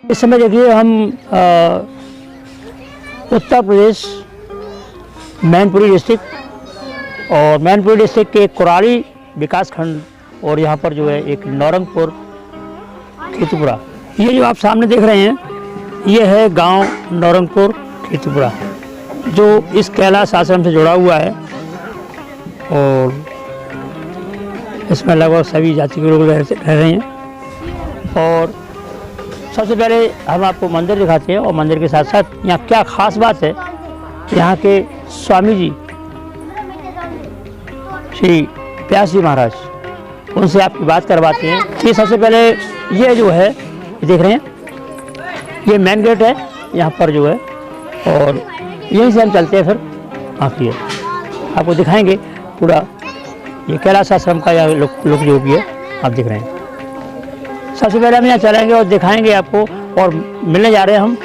इस समय देखिए हम उत्तर प्रदेश मैनपुरी डिस्ट्रिक्ट और मैनपुरी डिस्ट्रिक्ट के कुराली विकास खंड और यहाँ पर जो है एक नौरंगपुर खेतीपुरा, ये जो आप सामने देख रहे हैं ये है गांव नौरंगपुर खेतीपुरा जो इस कैलाश आश्रम से जुड़ा हुआ है और इसमें लगभग सभी जाति के लोग रह रहे हैं। और सबसे पहले हम आपको मंदिर दिखाते हैं और मंदिर के साथ साथ यहाँ क्या ख़ास बात है, यहाँ के स्वामी जी श्री व्यास जी महाराज, उनसे आपकी बात करवाते हैं। ये सबसे पहले ये जो है ये देख रहे हैं, ये मेन गेट है यहाँ पर जो है, और यहीं से हम चलते हैं फिर बाकी है आपको दिखाएंगे पूरा ये कैलाश आश्रम का यह लोग जो भी है आप देख रहे हैं। सबसे पहले हम यहाँ चलेंगे और दिखाएंगे आपको, और मिलने जा रहे हैं हम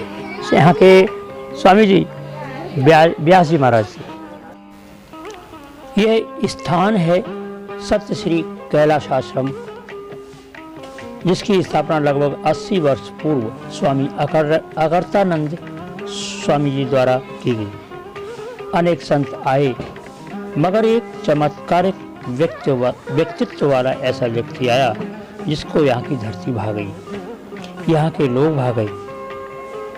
यहाँ के स्वामी जी व्यास जी महाराज से। यह स्थान है सत्य श्री कैलाश आश्रम, जिसकी स्थापना लगभग 80 वर्ष पूर्व स्वामी अकर्तानंद स्वामी जी द्वारा की गई। अनेक संत आए मगर एक चमत्कारिक व्यक्तित्व वाला ऐसा व्यक्ति आया जिसको यहाँ की धरती भा गई, यहाँ के लोग भा गए,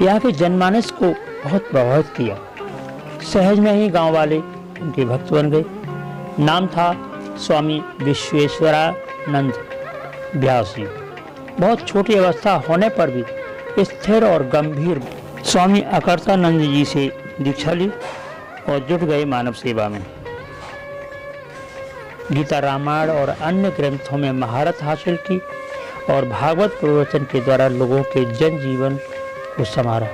यहाँ के जनमानस को बहुत प्रभावित किया। सहज में ही गांव वाले उनके भक्त बन गए। नाम था स्वामी विश्वेश्वरानंद व्यास जी। बहुत छोटी अवस्था होने पर भी स्थिर और गंभीर स्वामी अकर्तानंद जी से दीक्षा ली और जुट गए मानव सेवा में। गीता, रामायण और अन्य ग्रंथों में महारत हासिल की और भागवत प्रवचन के द्वारा लोगों के जन जीवन को संवारा।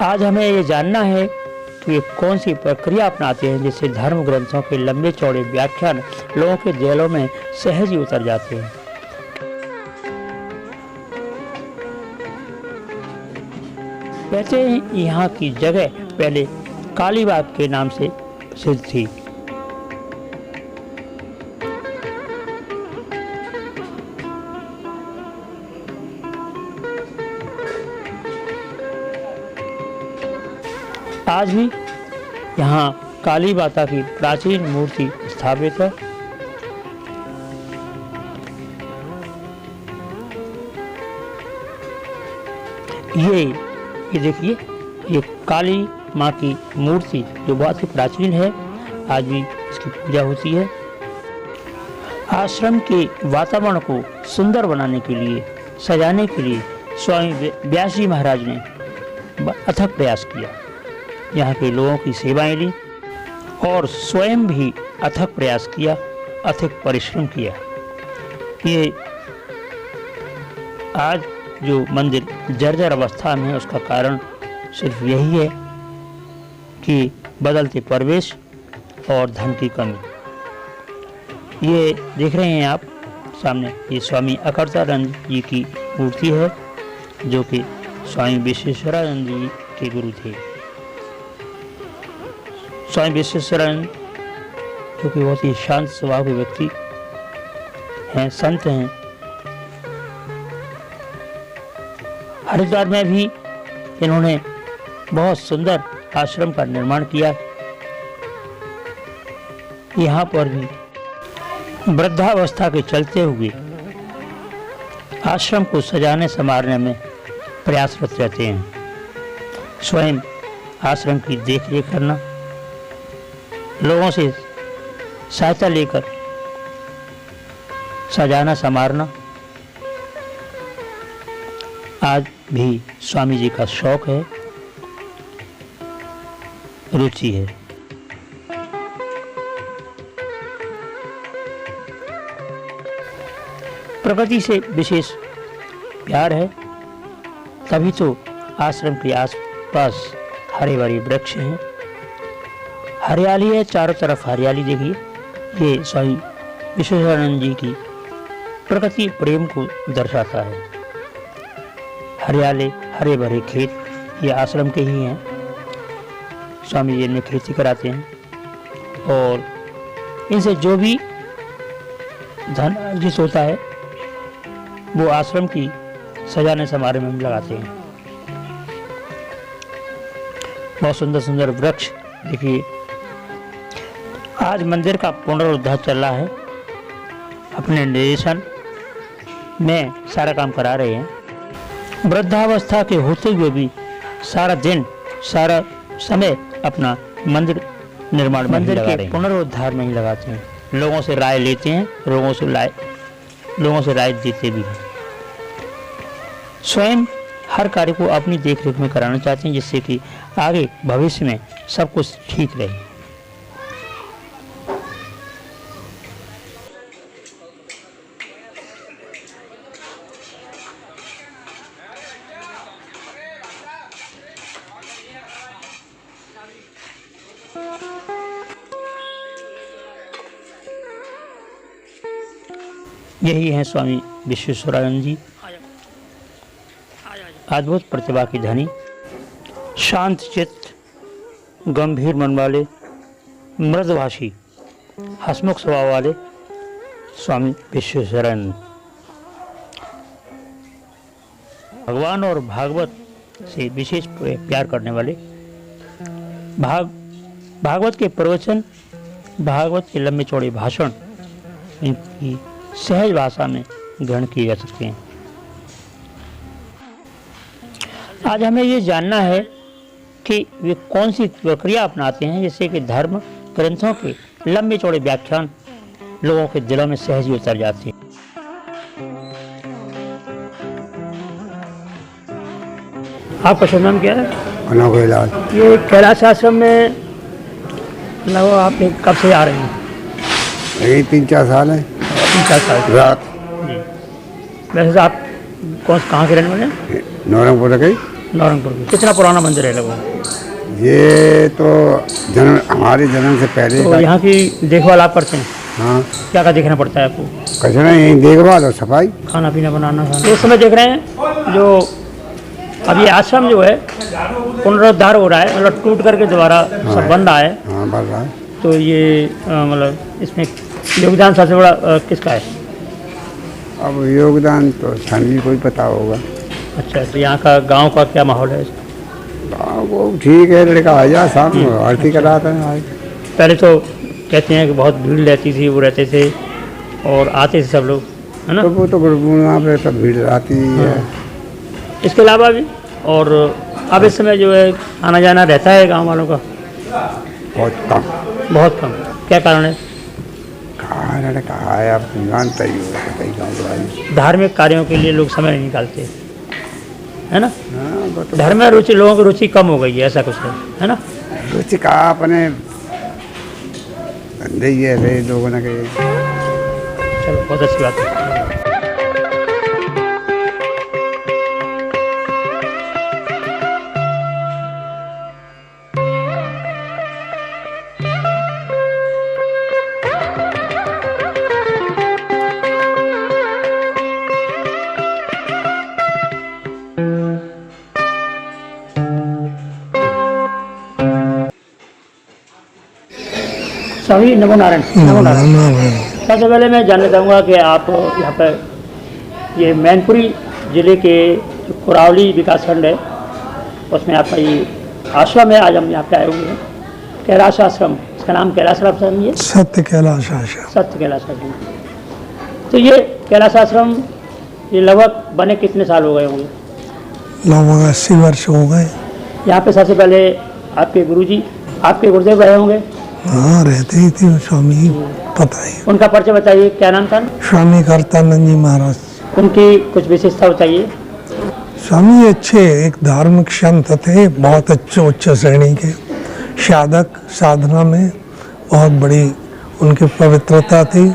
आज हमें ये जानना है कि वे कौन सी प्रक्रिया अपनाते हैं जिससे धर्म ग्रंथों के लंबे चौड़े व्याख्यान लोगों के दिलों में सहज ही उतर जाते हैं। कहते हैं यहाँ की जगह पहले कालीबाग के नाम से प्रसिद्ध थी। आज भी यहाँ काली माता की प्राचीन मूर्ति स्थापित है। ये देखिए, ये काली माँ की मूर्ति जो बहुत ही प्राचीन है, आज भी इसकी पूजा होती है। आश्रम के वातावरण को सुंदर बनाने के लिए, सजाने के लिए स्वामी व्यास जी महाराज ने अथक प्रयास किया। यहाँ के लोगों की सेवाएं ली और स्वयं भी अथक प्रयास किया, अथक परिश्रम किया। ये आज जो मंदिर जर्जर अवस्था में है उसका कारण सिर्फ यही है कि बदलते परिवेश और धन की कमी। ये देख रहे हैं आप सामने, ये स्वामी अकर्तानंद जी की मूर्ति है जो कि स्वामी विश्वेश्वरानंद जी के गुरु थे। स्वामी विश्वेश्वरानंद जो कि बहुत ही शांत स्वभाव के व्यक्ति हैं, संत हैं। हरिद्वार में भी इन्होंने बहुत सुंदर आश्रम का निर्माण किया। यहाँ पर भी वृद्धावस्था के चलते हुए आश्रम को सजाने संवारने में प्रयासरत रहते हैं। स्वयं आश्रम की देखरेख करना, लोगों से सहायता लेकर सजाना संवारना आज भी स्वामी जी का शौक है, रुचि है। प्रकृति से विशेष प्यार है, तभी तो आश्रम के आसपास हरे भरे वृक्ष हैं, हरियाली है, चारों तरफ हरियाली। देखिए, ये स्वामी विश्वेश्वरानंद जी की प्रकृति प्रेम को दर्शाता है। हरियाले, हरे भरे खेत ये आश्रम के ही हैं। स्वामी जी इनमें खेती कराते हैं और इनसे जो भी धन अर्जित होता है वो आश्रम की सजाने समारोह में लगाते हैं। बहुत सुंदर सुंदर वृक्ष देखिए। आज मंदिर का पुनरुद्धार चल रहा है। अपने निर्देशन में सारा काम करा रहे हैं। वृद्धावस्था के होते हुए भी सारा दिन सारा समय अपना मंदिर निर्माण मंदिर के पुनरुद्धार में ही लगाते हैं। लोगों से राय लेते हैं, लोगों से राय देते भी हैं। स्वयं हर कार्य को अपनी देखरेख में कराना चाहते हैं, जिससे कि आगे भविष्य में सब कुछ ठीक रहे। यही हैं स्वामी विश्वेश्वरानंद जी, अद्भुत प्रतिभा की धनी, शांत चित्त, गंभीर मन वाले, मृदभाषी, हसमुख स्वभाव वाले स्वामी विश्वेश्वरानंद। भगवान और भागवत से विशेष प्यार करने वाले, भागवत के प्रवचन, भागवत के लंबे चौड़े भाषण इनकी सहज भाषा में ग्रहण किए जा सकते हैं। आज हमें ये जानना है कि वे कौन सी प्रक्रिया अपनाते हैं, जिससे कि धर्म ग्रंथों के लंबे चौड़े व्याख्यान लोगों के दिलों में सहज ही उतर जाते हैं। आपका शुभ नाम क्या है? अनोखलाल। ये कैलाश आश्रम में लगभग आप कब से आ रहे हैं? यही 3-4 साल है। 3-4 साल रात जी। वैसे आप कहाँ के रहने वाले हैं? नौरंगपुर के। नौरंगपुर की। कितना पुराना मंदिर है लगभग? ये तो हमारे जन्म से पहले तो यहाँ की देखभाल आप करते हैं? हाँ। क्या क्या देखना पड़ता है आपको? कुछ नहीं, यही देखभाल और सफाई, खाना पीना बनाना। इस समय देख रहे हैं जो अब ये आश्रम जो है पुनरुद्धार हो रहा है, मतलब टूट करके दोबारा सब बन रहा है। हाँ, बन रहा है। तो ये मतलब इसमें योगदान सबसे बड़ा किसका है? अब योगदान तो सभी को ही पता होगा। अच्छा, तो यहाँ का गांव का क्या माहौल है? वो ठीक है, लड़का आ जा शाम को आरती कराता है। पहले तो कहते हैं कि बहुत भीड़ रहती थी, वो रहते थे और आते थे सब लोग, है ना? तो वो तो वहाँ पे तो भीड़ आती है। इसके अलावा भी और अब इस समय जो है आना जाना रहता है गांव वालों का? बहुत कम। क्या कारण है? कारण कहा है, आप जानते ही हो, कई गाँव धार्मिक कार्यों के लिए लोग समय नहीं निकालते, है ना? हाँ, तो धर्म में रुचि, लोगों की रुचि कम हो गई है, ऐसा कुछ है ना? रुचि कहा अपने धंधे ही है रे लोगों ने कहे। चलो, बहुत अच्छी बात है। स्वामी नमो नारायण। नमो नारायण। सबसे पहले मैं जानना चाहूँगा कि आप यहाँ पर ये मैनपुरी ज़िले के जो कुरावली विकासखंड है उसमें आपका ये आश्रम है। आज हम यहाँ पे आए हुए हैं, कैलाश आश्रम। इसका नाम कैलाश आश्रम है? सत्य कैलाश आश्रम। सत्य कैलाश आश्रम। तो ये कैलाश आश्रम ये लगभग बने कितने साल हो गए होंगे? लगभग 80 वर्ष हो गए। यहाँ पे सबसे पहले आपके गुरुजी, आपके गुरुदेव रहे होंगे? हाँ, रहते ही थे स्वामी, पता ही। उनका परिचय बताइए, क्या नाम था? स्वामी करतानंद जी महाराज। उनकी कुछ विशेषता बताइए। स्वामी अच्छे एक धार्मिक संत थे, बहुत अच्छे उच्च श्रेणी के साधक, साधना में बहुत बड़ी उनकी पवित्रता थी।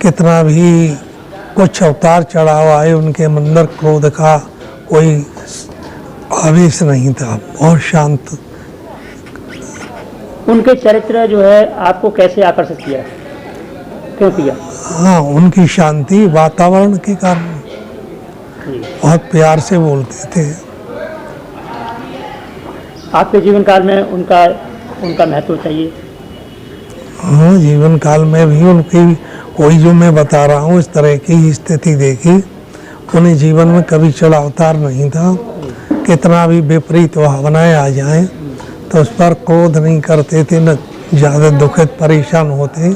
कितना भी कुछ अवतार चढ़ाव आए, उनके अंदर क्रोध का कोई आवेश नहीं था, बहुत शांत। उनके चरित्र जो है आपको कैसे आकर्षित किया, क्यों किया? हाँ, उनकी शांति वातावरण के कारण बहुत प्यार से बोलते थे। आपके जीवन काल में उनका महत्व चाहिए? हाँ, जीवन काल में भी उनकी कोई जो मैं बता रहा हूँ इस तरह की स्थिति देखी, उन्हें जीवन में कभी चढ़ा उतार नहीं था। कितना भी विपरीत भावनाएं आ जाएं तो उस पर क्रोध नहीं करते थे, न ज़्यादा दुखित परेशान होते,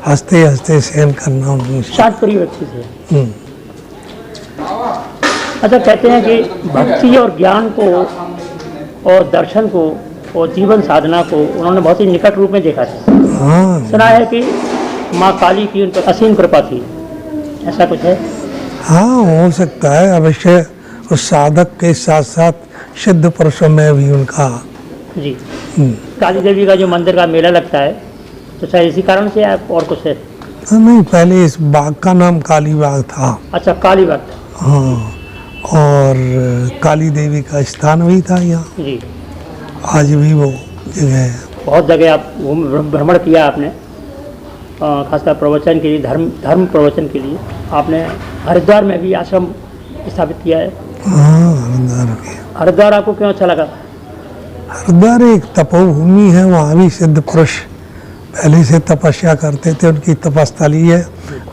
हंसते हंसते सहन करना उन्हें। शांतप्रिय व्यक्ति थे। अच्छा, कहते हैं कि भक्ति और ज्ञान को और दर्शन को और जीवन साधना को उन्होंने बहुत ही निकट रूप में देखा था। हाँ सुना है कि माँ काली की उन पर असीम कृपा थी, ऐसा कुछ है? हाँ, हो सकता है अवश्य। उस साधक के साथ साथ सिद्ध पुरुषों में भी उनका। जी। काली देवी का जो मंदिर का मेला लगता है, तो शायद इसी कारण से आप और कुछ है? नहीं, पहले इस बाग का नाम काली बाग था। अच्छा, काली बाग। हाँ, और काली देवी का स्थान भी था यहाँ। जी। आज भी वो जगह है। बहुत जगह आप भ्रमण किया आपने, खासकर प्रवचन के लिए, धर्म प्रवचन के लिए। आपने हरिद्वार में भी आश्रम स्थापित किया है। हाँ, हरिद्वार भी। हरिद्वार आपको क्यों अच्छा लगा? हरिद्वार एक तपोभूमि है, वहाँ भी सिद्ध पुरुष पहले से तपस्या करते थे, उनकी तपस्थली है।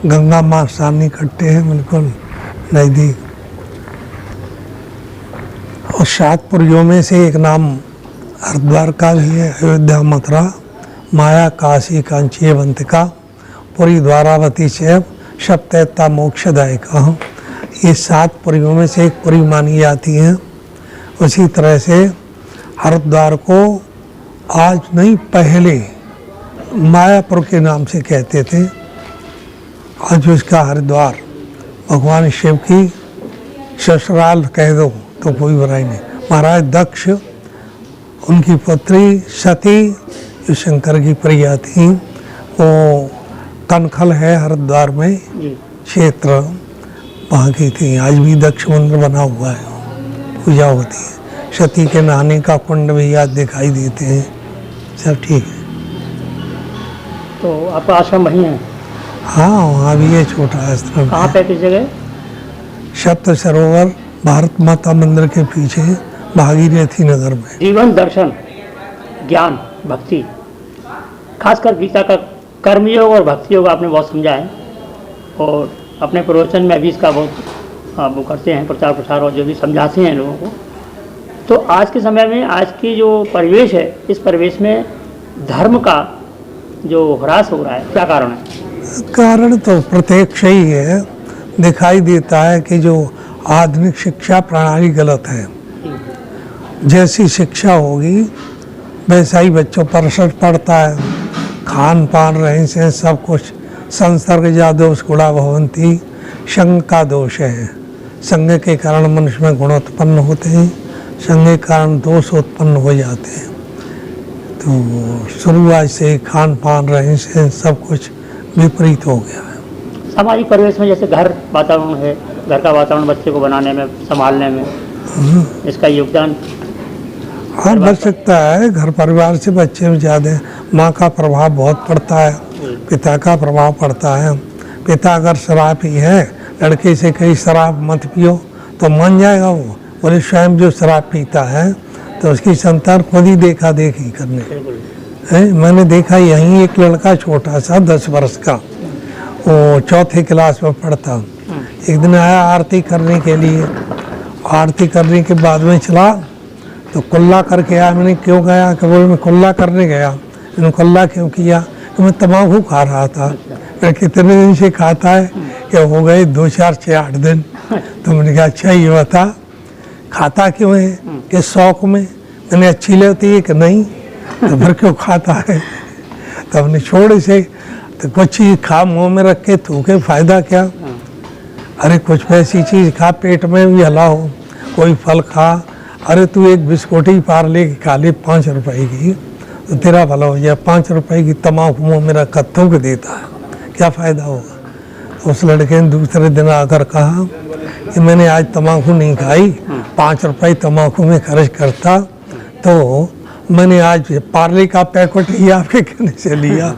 गंगा माँ सामने इकट्ठे हैं बिल्कुल नज़दीक। और 7 पुरियों में से एक नाम हरिद्वार का भी है। अयोध्या, मथुरा, माया, काशी, कांची, अवंतिका, पुरी, द्वारावती चैव, सप्तैता मोक्षदायिका। ये 7 पुरियों में से एक पुरी मानी जाती है। उसी तरह से हरिद्वार को आज नहीं, पहले मायापुर के नाम से कहते थे। आज उसका हरिद्वार भगवान शिव की ससुराल कह दो तो कोई बुराई नहीं। महाराज दक्ष, उनकी पुत्री सती, जो शंकर की प्रिया थी, वो कनखल है हरिद्वार में क्षेत्र, वहाँ की थी। आज भी दक्ष मंदिर बना हुआ है, पूजा होती है। सती के नहाने का कुंड भी आज दिखाई देते हैं। सब ठीक है। तो आपका आश्रम वहीं है? हाँ, वहाँ भी है छोटा आश्रम। कहाँ पे, किस जगह? सप्त सरोवर भारत माता मंदिर के पीछे भागीरथी नगर में। जीवन, दर्शन, ज्ञान, भक्ति, खासकर गीता का कर्मयोग और भक्ति योग आपने बहुत समझा है, और अपने प्रवचन में भी इसका बहुत वो करते हैं, प्रचार प्रसार, और जो भी समझाते हैं लोगों को। तो आज के समय में, आज की जो परिवेश है, इस परिवेश में धर्म का जो ह्रास हो रहा है, क्या कारण है? कारण तो प्रत्यक्ष ही है, दिखाई देता है कि जो आधुनिक शिक्षा प्रणाली गलत है। जैसी शिक्षा होगी वैसा ही बच्चों पर असर पड़ता है। खान पान, रहन सहन, सब कुछ। संसर्ग जा दोष गुणा भवंती, संग का दोष है। संग के कारण मनुष्य में गुण उत्पन्न होते हैं, संग के कारण दोष उत्पन्न हो जाते हैं। तो शुरुआत से खान पान, रहन सहन सब कुछ विपरीत हो गया है। सामाजिक परिवेश में जैसे घर वातावरण है, घर का वातावरण बच्चे को बनाने में, संभालने में, इसका योगदान? हाँ, बढ़ सकता है। घर परिवार से बच्चे में ज़्यादा माँ का प्रभाव बहुत पड़ता है, पिता का प्रभाव पड़ता है। पिता अगर शराबी है, लड़के से कहीं शराब मत पियो तो मान जाएगा वो। बोले स्वयं जो शराब पीता है तो उसकी संतान खुद ही देखा देखी करने है। मैंने देखा यहीं एक लड़का छोटा सा 10 वर्ष का, वो 4th क्लास में पढ़ता। एक दिन आया आरती करने के लिए। आरती करने के बाद में चला तो कुल्ला करके आया। मैंने क्यों गया? कि बोले मैं कुल्ला करने गया। मैंने कुल्ला क्यों किया? कि मैं तम्बाकू खा रहा था। मैं कितने दिन से खाता है? कि हो गए 2, 4, 6, 8 दिन। तो मैंने कहा अच्छा ये बता खाता क्यों है? कि शौक में। मैंने अच्छी लगती है कि नहीं, तो फिर क्यों खाता है? तो हमने छोड़ इसे। तो कुछ चीज़ खा, मुँह में रख के थूके, फायदा क्या? अरे कुछ ऐसी चीज़ खा पेट में भी हला हो, कोई फल खा। अरे तू एक बिस्कुटी पार्ले की खा ले 5 रुपए की, तो तेरा भला हो जाए। 5 रुपए की तम्बाकू मुँह में रखा थूक देता है, क्या फ़ायदा होगा? तो उस लड़के ने दूसरे दिन आकर कहा कि मैंने आज तम्बाकू नहीं खाई, 5 रुपए तम्बाकू में खर्च करता, तो मैंने आज पार्ले का पैकेट ही आपके कहने से लिया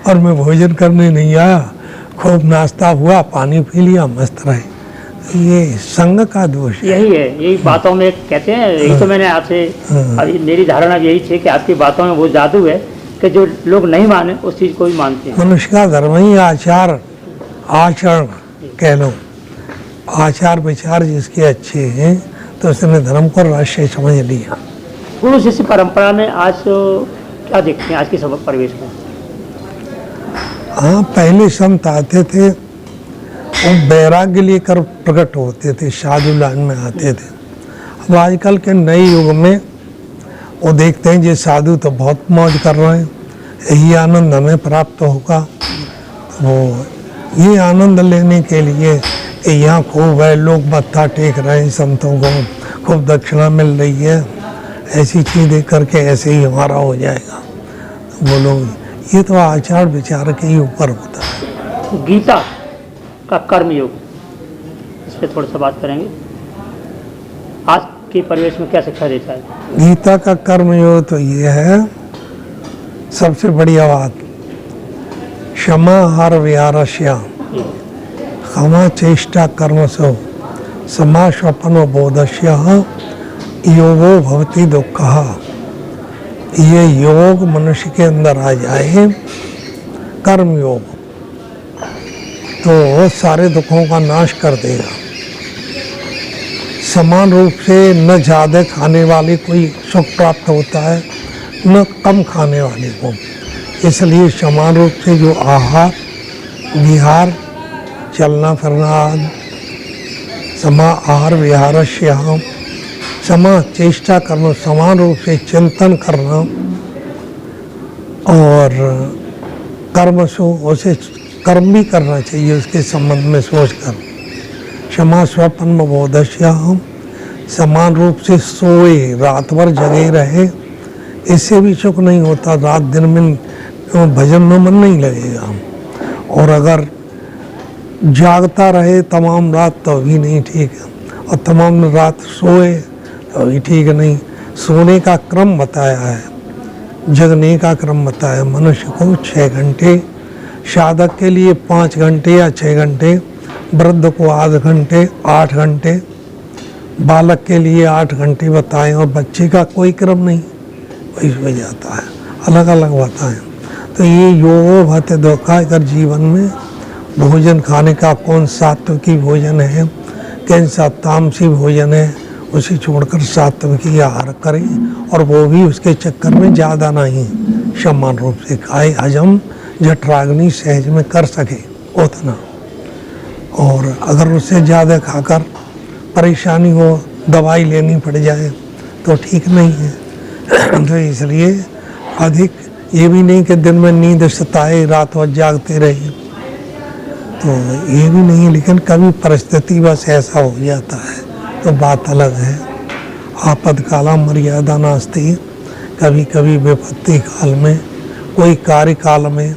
और मैं भोजन करने नहीं आया। खूब नाश्ता हुआ, पानी पी लिया, मस्त रहे। ये संग का दोष है। यही है, यही बातों में कहते हैं। यही तो मैंने आपसे, अभी मेरी धारणा यही थी कि आपकी बातों में वो जादू है कि जो लोग नहीं माने उस चीज़ को भी मानते हैं। मनुष्य का धर्म ही आचार आचरण कह लो। आचार विचार जिसके अच्छे हैं तो उसने धर्म को राष्ट्रीय समझ लिया। गुरु शिष्य परंपरा में आज क्या देखते हैं आज के समय परिवेश में? हाँ, पहले संत आते थे वो वैराग्य लेकर प्रकट होते थे, साधु लाइन में आते थे। अब आजकल के नए युग में वो देखते हैं ये साधु तो बहुत मौज कर रहे हैं, यही आनंद हमें प्राप्त होगा। तो ये आनंद लेने के लिए यहाँ खूब है, लोग मत्था टेक रहे हैं संतों को, खूब दक्षिणा मिल रही है, ऐसी चीज़ देख करके ऐसे ही हमारा हो जाएगा। तो वो लोग, ये तो आचार विचार के ही ऊपर होता है। गीता का कर्म योग, इस पर थोड़ा सा बात करेंगे। आज के परिवेश में क्या शिक्षा देता है? गीता का कर्म योग तो ये है, सबसे बढ़िया बात, क्षमा हार विहारस्या क्षमा चेष्टा कर्मसु समा स्वप्न बोधस्य योगो भवति दुःखः। ये योग मनुष्य के अंदर आ जाए, कर्म योग, तो सारे दुखों का नाश कर देगा। समान रूप से न ज़्यादा खाने वाले कोई सुख प्राप्त होता है, न कम खाने वाले को। इसलिए समान रूप से जो आहार विहार, चलना फिरना, समा आहार विहारस्य समा चेष्टा करना, समान रूप से चिंतन करना, और कर्म सो उसे कर्म भी करना चाहिए उसके संबंध में सोचकर। क्षमा स्वप्न बोधस्य, समान रूप से सोए, रात भर जगे रहे, इससे भी सुख नहीं होता। रात दिन में भजन में मन नहीं लगेगा। और अगर जागता रहे तमाम रात तो भी नहीं ठीक है, और तमाम रात सोए तो भी ठीक नहीं। सोने का क्रम बताया है, जगने का क्रम बताया। मनुष्य को 6 घंटे, साधक के लिए 5 घंटे या 6 घंटे, वृद्ध को आध घंटे, 8 घंटे, बालक के लिए 8 घंटे बताएं, और बच्चे का कोई क्रम नहीं, वही हो जाता है, अलग अलग बताएं। तो ये योगो भत दुःखः, अगर जीवन में भोजन खाने का कौन सात्विकी भोजन है, कौन सा तामसी भोजन है, उसे छोड़कर सात्विकी आहार करें, और वो भी उसके चक्कर में ज़्यादा नहीं, समान रूप से खाए, हजम जठराग्नि सहज में कर सके उतना। और अगर उससे ज़्यादा खाकर परेशानी हो, दवाई लेनी पड़ जाए तो ठीक नहीं है। तो इसलिए अधिक ये भी नहीं कि दिन में नींद सताए, रात भर जागते रहे, तो ये भी नहीं। लेकिन कभी परिस्थिति बस ऐसा हो जाता है तो बात अलग है। आपदकाला मर्यादा नास्ति, कभी कभी विपत्ति काल में, कोई कार्य काल में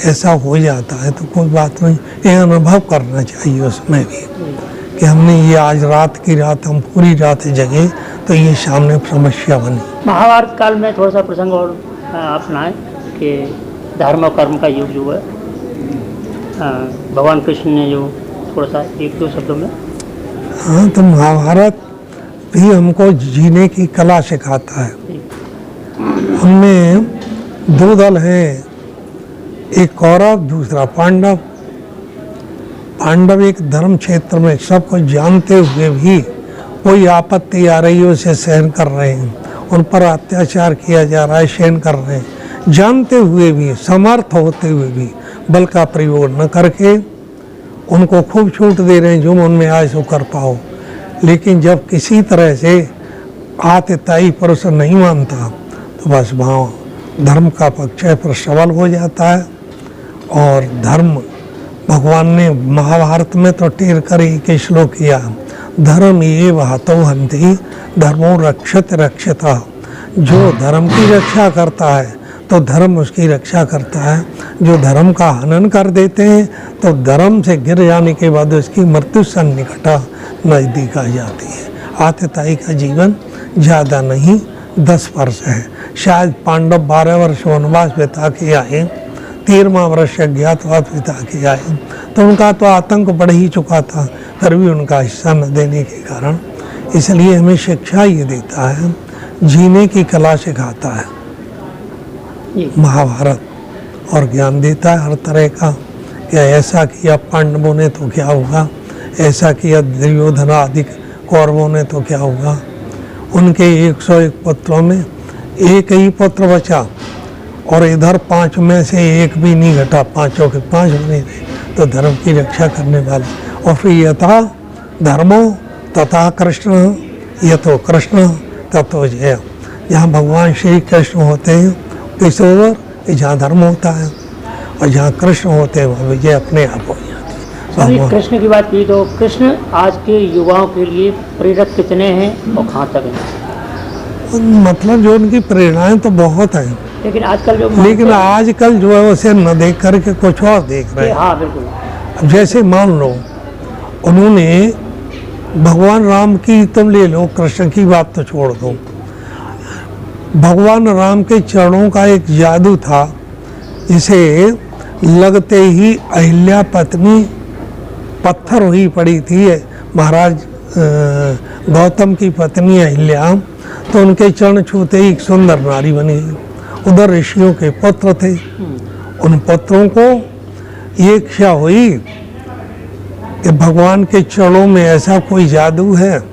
ऐसा हो जाता है तो कोई बात नहीं, ये अनुभव करना चाहिए उसमें भी कि हमने ये आज रात की रात हम पूरी रात जगे तो ये सामने समस्या बनी। महाभारत काल में थोड़ा सा प्रसंग और अपनाएं कि धर्म और कर्म का युग जो है, भगवान कृष्ण ने जो थोड़ा सा 1-2 शब्दों में। हाँ, तो महाभारत भी हमको जीने की कला सिखाता है। उनमें 2 दल हैं, एक कौरव दूसरा पांडव। पांडव एक धर्म क्षेत्र में सब कुछ जानते हुए भी कोई आपत्ति आ रही है उसे सहन कर रहे हैं, उन पर अत्याचार किया जा रहा है सहन कर रहे हैं, जानते हुए भी, समर्थ होते हुए भी बल का प्रयोग न करके उनको खूब छूट दे रहे हैं, जो मन में आए सो कर पाओ। लेकिन जब किसी तरह से आतताई पुरुष नहीं मानता तो बस वहाँ धर्म का पक्ष पर सवाल हो जाता है। और धर्म भगवान ने महाभारत में तो टेर कर एक श्लोक किया, धर्म ये हतो हन्ति धर्मो रक्षत रक्षता। जो धर्म की रक्षा करता है तो धर्म उसकी रक्षा करता है, जो धर्म का हनन कर देते हैं तो धर्म से गिर जाने के बाद उसकी मृत्यु सन्निकटा नज़दीक आ जाती है। आतताई का जीवन ज़्यादा नहीं, 10 वर्ष है। शायद पांडव 12 वर्ष वनवास बिता के आए, 13वां वर्ष अज्ञातवास बिता के आए, तो उनका तो आतंक बढ़ ही चुका था, फिर भी उनका हिस्सा न देने के कारण। इसलिए हमें शिक्षा ये देता है, जीने की कला सिखाता है महाभारत, और ज्ञान देता है हर तरह का कि ऐसा किया पांडवों ने तो क्या होगा, ऐसा किया दुर्योधन आदि कौरवों ने तो क्या हुआ। उनके 101 पुत्रों में एक ही पुत्र बचा और इधर 5 में से एक भी नहीं घटा, 5 के 5 बने रहे। तो धर्म की रक्षा करने वाले। और फिर यथा धर्मो तथा कृष्ण, यथो कृष्ण तथो जय। जहाँ भगवान श्री कृष्ण होते हैं किस ओर, जहाँ धर्म होता है, और जहाँ कृष्ण होते हैं वहाँ विजय अपने आप हो जाती है। स्वामी भगवान- कृष्ण की बात की तो कृष्ण आज के युवाओं के लिए प्रेरक कितने हैं और कहाँ तक हैं? मतलब जो उनकी प्रेरणाएं तो बहुत हैं, लेकिन आजकल जो लेकिन आजकल जो है उसे न देख करके कुछ और देख रहे हैं। हाँ बिल्कुल। अब जैसे मान लो उन्होंने भगवान राम की तुम ले लो, कृष्ण की बात तो छोड़ दो। भगवान राम के चरणों का एक जादू था, जिसे लगते ही अहिल्या पत्नी पत्थर हुई पड़ी थी। महाराज गौतम की पत्नी अहिल्या, तो उनके चरण छूते ही एक सुंदर नारी बनी। उधर ऋषियों के पुत्र थे, उन पुत्रों को ये इच्छा हुई कि भगवान के चरणों में ऐसा कोई जादू है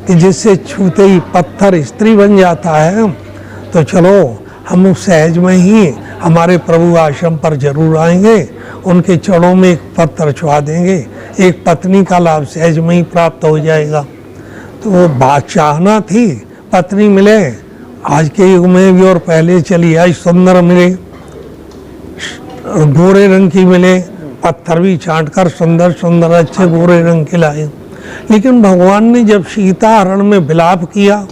कि जिससे छूते ही पत्थर स्त्री बन जाता है। तो चलो हम सहज में ही हमारे प्रभु आश्रम पर जरूर आएंगे, उनके चरणों में एक पत्थर छुआ देंगे, एक पत्नी का लाभ सहज में ही प्राप्त हो जाएगा। तो वो बात चाहना थी पत्नी मिले, आज के युग में भी और पहले चली आई, सुंदर मिले, गोरे रंग की मिले, पत्थर भी छांट कर सुंदर सुंदर अच्छे गोरे रंग के लाए। लेकिन भगवान ने जब सीता हरण में विलाप किया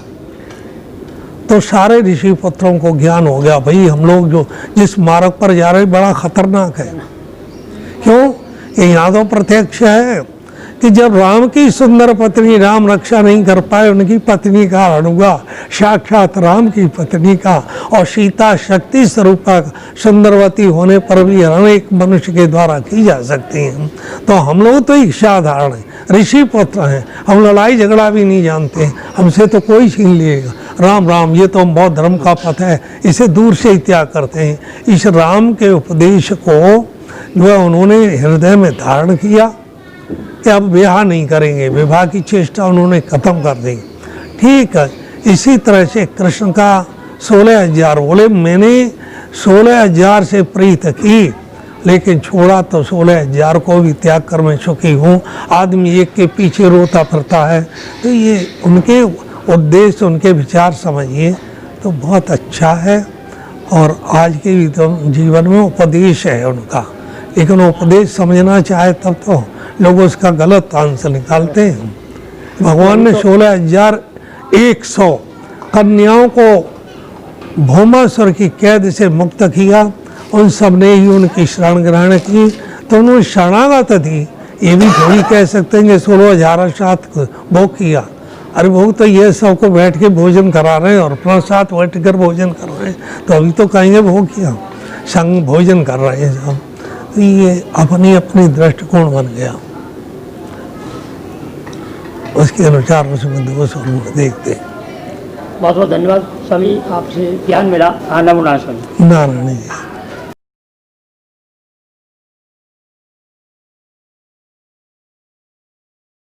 तो सारे ऋषि पुत्रों को ज्ञान हो गया, भाई हम लोग जो जिस मार्ग पर जा रहे बड़ा खतरनाक है। क्यों? ये यहाँ तो प्रत्यक्ष है कि जब राम की सुंदर पत्नी राम रक्षा नहीं कर पाए, उनकी पत्नी का हरण हुआ, साक्षात राम की पत्नी का, और सीता शक्ति स्वरूपा सुंदरवती होने पर भी हरण एक मनुष्य के द्वारा की जा सकती है। तो हम लोग तो एक साधारण है, ऋषि पुत्र हैं, हम लड़ाई झगड़ा भी नहीं जानते, हमसे तो कोई छीन लिएगा। राम राम ये तो बौद्ध धर्म का पथ है, इसे दूर से ही त्याग करते हैं। इस राम के उपदेश को जो है उन्होंने हृदय में धारण किया कि अब विवाह नहीं करेंगे, विवाह की चेष्टा उन्होंने खत्म कर दी। ठीक है, इसी तरह से कृष्ण का 16,000 बोले, मैंने 16,000 से प्रीत की, लेकिन छोड़ा तो 16,000 को भी त्याग कर मैं सुखी हूँ। आदमी एक के पीछे रोता फिरता है। तो ये उनके उद्देश्य, उनके विचार समझिए तो बहुत अच्छा है। और आज के भी तो जीवन में उपदेश है उनका, लेकिन उपदेश समझना चाहे तब तो लोग उसका गलत आंसर निकालते हैं। भगवान ने 16,100 कन्याओं को भौमासुर की कैद से मुक्त किया, उन सब ने ही उनकी शरण ग्रहण की। तो उन्होंने शरणागत थी, ये भी थोड़ी कह सकते हैं कि 16,000 साथ भोग किया। अरे वो तो ये सबको बैठ के भोजन करा रहे हैं और अपना साथ बैठ कर भोजन कर रहे हैं, तो अभी तो कहेंगे भोग किया, संग भोजन कर रहे हैं सब। तो ये अपनी अपनी दृष्टिकोण बन गया, उसके अनुसार उसमें दोष और गुण देखते हैं। बहुत बहुत धन्यवाद स्वामी, आपसे ज्ञान मिला। नमो नारायण स्वामी। नारायण जी।